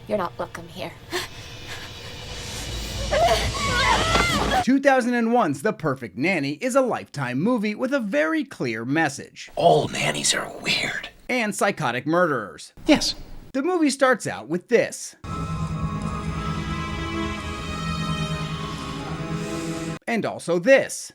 You're not welcome here. 2001's The Perfect Nanny is a Lifetime movie with a very clear message. All nannies are weird. And psychotic murderers. Yes. The movie starts out with this. And also this.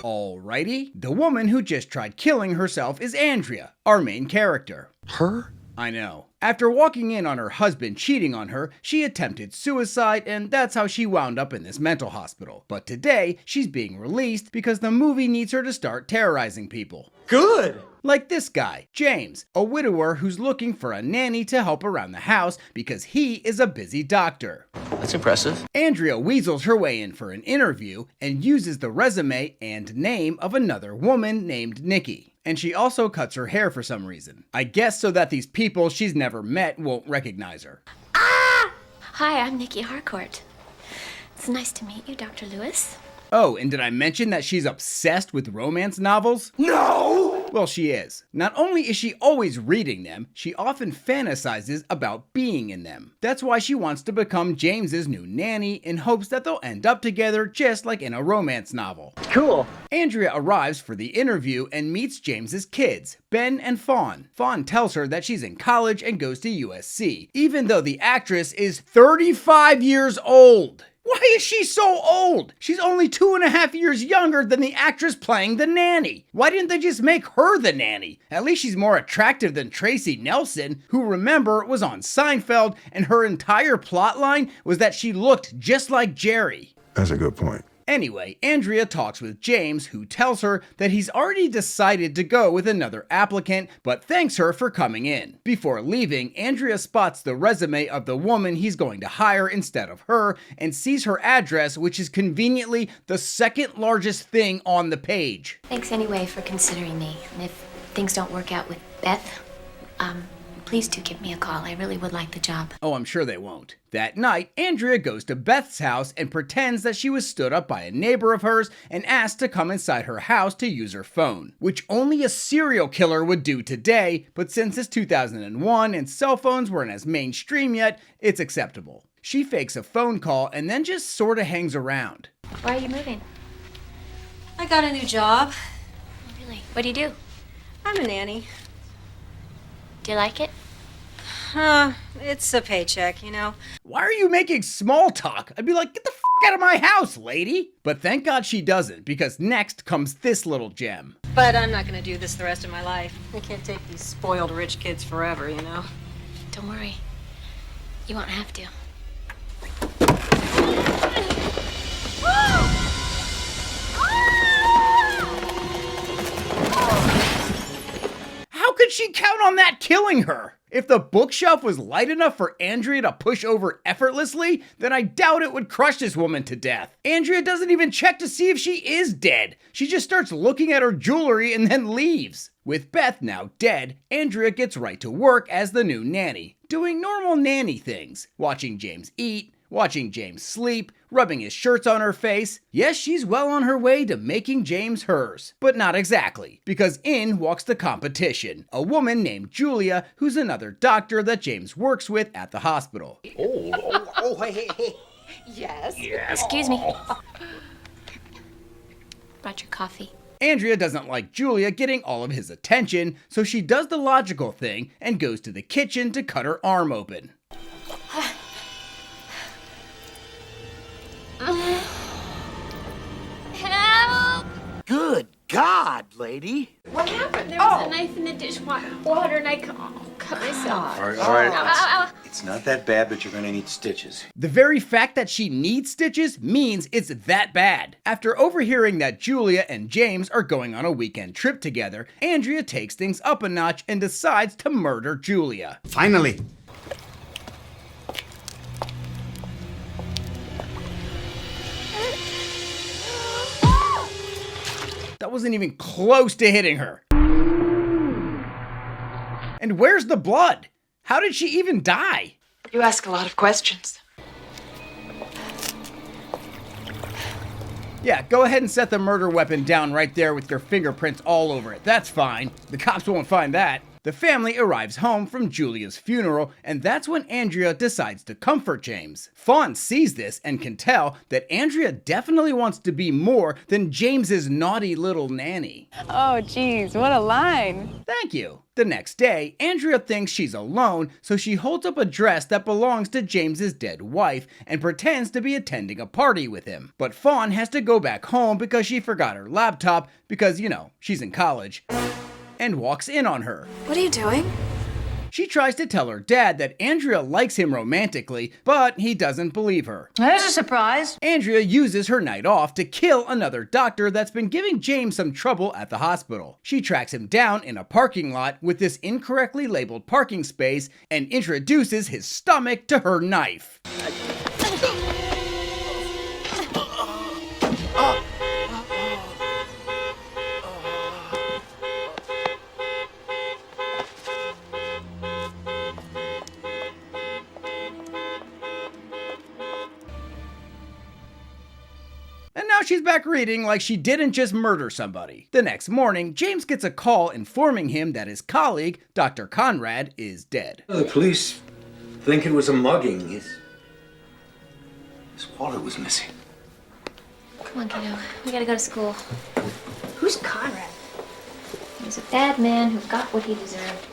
Alrighty, the woman who just tried killing herself is Andrea, our main character. Her? I know. After walking in on her husband cheating on her, she attempted suicide, and that's how she wound up in this mental hospital. But today, she's being released because the movie needs her to start terrorizing people. Good. Like this guy, James, a widower who's looking for a nanny to help around the house because he is a busy doctor. That's impressive. Andrea weasels her way in for an interview and uses the resume and name of another woman named Nikki. And she also cuts her hair for some reason. I guess so that these people she's never met won't recognize her. Ah! Hi, I'm Nikki Harcourt. It's nice to meet you, Dr. Lewis. Oh, and did I mention that she's obsessed with romance novels? No! Well, she is. Not only is she always reading them, she often fantasizes about being in them. That's why she wants to become James's new nanny in hopes that they'll end up together just like in a romance novel. Cool. Andrea arrives for the interview and meets James's kids, Ben and Fawn. Fawn tells her that she's in college and goes to USC, even though the actress is 35 years old. Why is she so old? She's only 2.5 years younger than the actress playing the nanny. Why didn't they just make her the nanny? At least she's more attractive than Tracy Nelson, who, remember, was on Seinfeld, and her entire plotline was that she looked just like Jerry. That's a good point. Anyway, Andrea talks with James, who tells her that he's already decided to go with another applicant, but thanks her for coming in. Before leaving, Andrea spots the resume of the woman he's going to hire instead of her, and sees her address, which is conveniently the second largest thing on the page. Thanks anyway for considering me. And if things don't work out with Beth, please do give me a call. I really would like the job. Oh, I'm sure they won't. That night, Andrea goes to Beth's house and pretends that she was stood up by a neighbor of hers and asked to come inside her house to use her phone, which only a serial killer would do today, but since it's 2001 and cell phones weren't as mainstream yet, it's acceptable. She fakes a phone call and then just sorta hangs around. Why are you moving? I got a new job. Really? What do you do? I'm a nanny. Do you like it? It's a paycheck, you know. Why are you making small talk? I'd be like, get the out of my house, lady. But thank God she doesn't, because next comes this little gem. But I'm not gonna do this the rest of my life. I can't take these spoiled rich kids forever, you know. Don't worry. You won't have to. How could she count on that killing her? If the bookshelf was light enough for Andrea to push over effortlessly, then I doubt it would crush this woman to death. Andrea doesn't even check to see if she is dead. She just starts looking at her jewelry and then leaves. With Beth now dead, Andrea gets right to work as the new nanny, doing normal nanny things, watching James eat, watching James sleep, rubbing his shirts on her face. Yes, she's well on her way to making James hers. But not exactly, because in walks the competition, a woman named Julia, who's another doctor that James works with at the hospital. Hey. Yes. Excuse me. Brought your coffee. Andrea doesn't like Julia getting all of his attention, so she does the logical thing and goes to the kitchen to cut her arm open. Help! Good God, lady. What happened? There was a knife in the dishwater and I cut myself. All right. Ow. It's not that bad, but you're gonna need stitches. The very fact that she needs stitches means it's that bad. After overhearing that Julia and James are going on a weekend trip together, Andrea takes things up a notch and decides to murder Julia. Finally. That wasn't even close to hitting her. And where's the blood? How did she even die? You ask a lot of questions. Yeah, go ahead and set the murder weapon down right there with your fingerprints all over it. That's fine. The cops won't find that. The family arrives home from Julia's funeral, and that's when Andrea decides to comfort James. Fawn sees this and can tell that Andrea definitely wants to be more than James's naughty little nanny. Oh, geez, what a line. Thank you. The next day, Andrea thinks she's alone, so she holds up a dress that belongs to James's dead wife and pretends to be attending a party with him. But Fawn has to go back home because she forgot her laptop because, you know, she's in college, and walks in on her. What are you doing? She tries to tell her dad that Andrea likes him romantically, but he doesn't believe her. There's a surprise. Andrea uses her night off to kill another doctor that's been giving James some trouble at the hospital. She tracks him down in a parking lot with this incorrectly labeled parking space and introduces his stomach to her knife. And now she's back reading like she didn't just murder somebody. The next morning, James gets a call informing him that his colleague, Dr. Conrad, is dead. The police think it was a mugging. His wallet was missing. Come on, kiddo. We gotta go to school. Who's Conrad? He was a bad man who got what he deserved.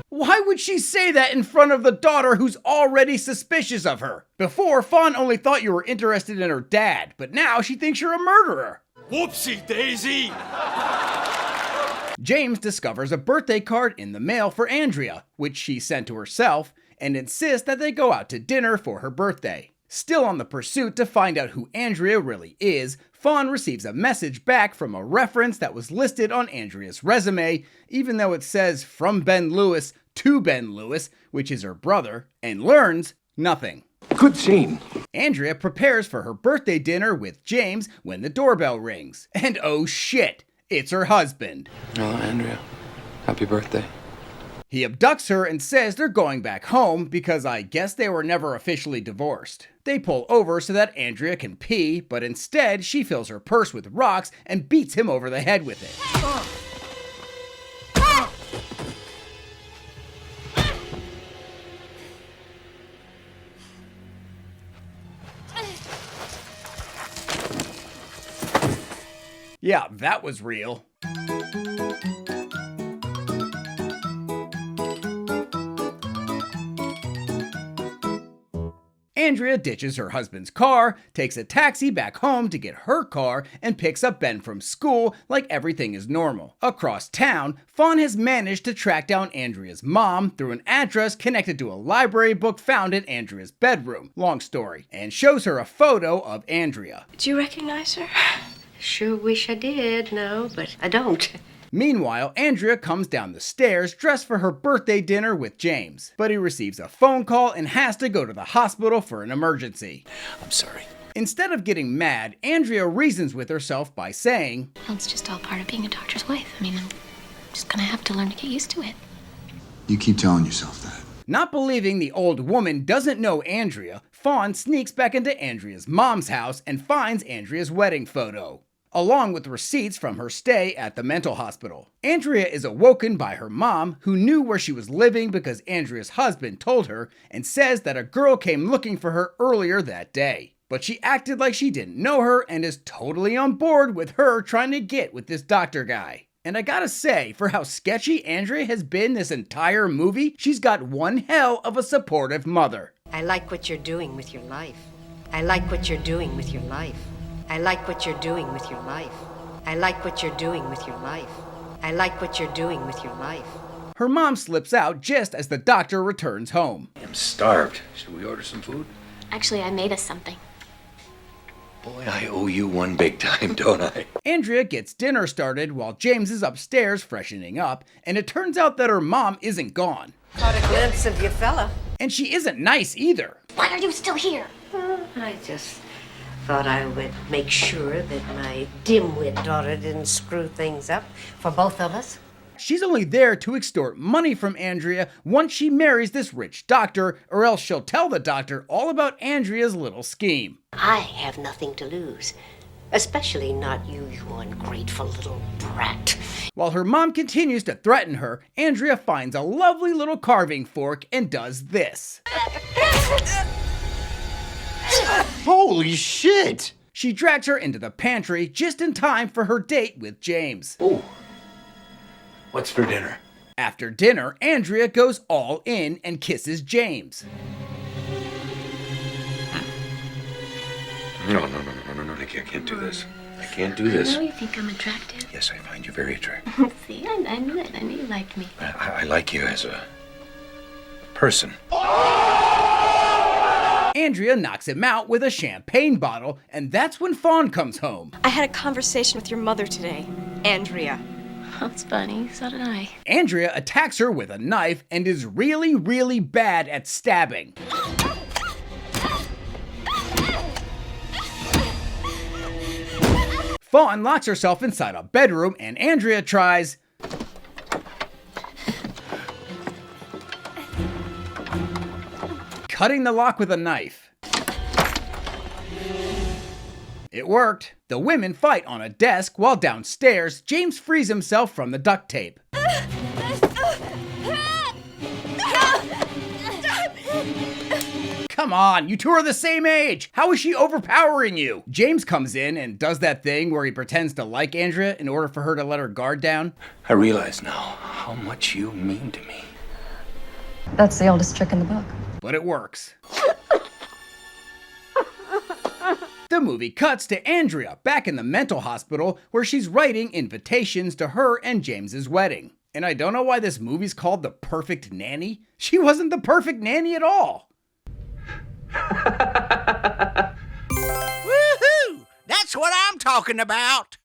Why would she say that in front of the daughter who's already suspicious of her? Before, Fawn only thought you were interested in her dad, but now she thinks you're a murderer. Whoopsie daisy! James discovers a birthday card in the mail for Andrea, which she sent to herself, and insists that they go out to dinner for her birthday. Still on the pursuit to find out who Andrea really is, Fawn receives a message back from a reference that was listed on Andrea's resume, even though it says from Ben Lewis to Ben Lewis, which is her brother, and learns nothing. Good scene. Andrea prepares for her birthday dinner with James when the doorbell rings. And oh shit, it's her husband. Hello, Andrea. Happy birthday. He abducts her and says they're going back home because I guess they were never officially divorced. They pull over so that Andrea can pee, but instead she fills her purse with rocks and beats him over the head with it. Yeah, that was real. Andrea ditches her husband's car, takes a taxi back home to get her car, and picks up Ben from school like everything is normal. Across town, Fawn has managed to track down Andrea's mom through an address connected to a library book found in Andrea's bedroom, long story, and shows her a photo of Andrea. Do you recognize her? Sure wish I did, no, but I don't. Meanwhile, Andrea comes down the stairs dressed for her birthday dinner with James, but he receives a phone call and has to go to the hospital for an emergency. I'm sorry. Instead of getting mad, Andrea reasons with herself by saying, Well, it's just all part of being a doctor's wife. I mean, I'm just gonna have to learn to get used to it. You keep telling yourself that. Not believing the old woman doesn't know Andrea, Fawn sneaks back into Andrea's mom's house and finds Andrea's wedding photo, along with receipts from her stay at the mental hospital. Andrea is awoken by her mom, who knew where she was living because Andrea's husband told her, and says that a girl came looking for her earlier that day. But she acted like she didn't know her and is totally on board with her trying to get with this doctor guy. And I gotta say, for how sketchy Andrea has been this entire movie, she's got one hell of a supportive mother. I like what you're doing with your life. I like what you're doing with your life. I like what you're doing with your life. I like what you're doing with your life. I like what you're doing with your life. Her mom slips out just as the doctor returns home. I'm starved. Should we order some food? Actually, I made us something. Boy, I owe you one big time, don't I? Andrea gets dinner started while James is upstairs freshening up, and it turns out that her mom isn't gone. Caught a glimpse of your fella. And she isn't nice either. Why are you still here? I just thought I would make sure that my dim-wit daughter didn't screw things up for both of us. she's only there to extort money from Andrea once she marries this rich doctor, or else she'll tell the doctor all about Andrea's little scheme. I have nothing to lose. Especially not you, you ungrateful little brat. While her mom continues to threaten her, Andrea finds a lovely little carving fork and does this. Holy shit! She drags her into the pantry just in time for her date with James. Oh. What's for dinner? After dinner, Andrea goes all in and kisses James. No, I can't do this. I can't do this. I know you think I'm attractive. Yes, I find you very attractive. See, I knew it. I knew you liked me. I like you as a person. Andrea knocks him out with a champagne bottle, and that's when Fawn comes home. I had a conversation with your mother today, Andrea. That's funny. So did I. Andrea attacks her with a knife and is really, really bad at stabbing. Fawn locks herself inside a bedroom, and Andrea tries cutting the lock with a knife. It worked. The women fight on a desk while downstairs, James frees himself from the duct tape. Come on, you two are the same age. How is she overpowering you? James comes in and does that thing where he pretends to like Andrea in order for her to let her guard down. I realize now how much you mean to me. That's the oldest trick in the book. But it works. The movie cuts to Andrea back in the mental hospital where she's writing invitations to her and James's wedding. And I don't know why this movie's called The Perfect Nanny. She wasn't the perfect nanny at all. Woohoo! That's what I'm talking about.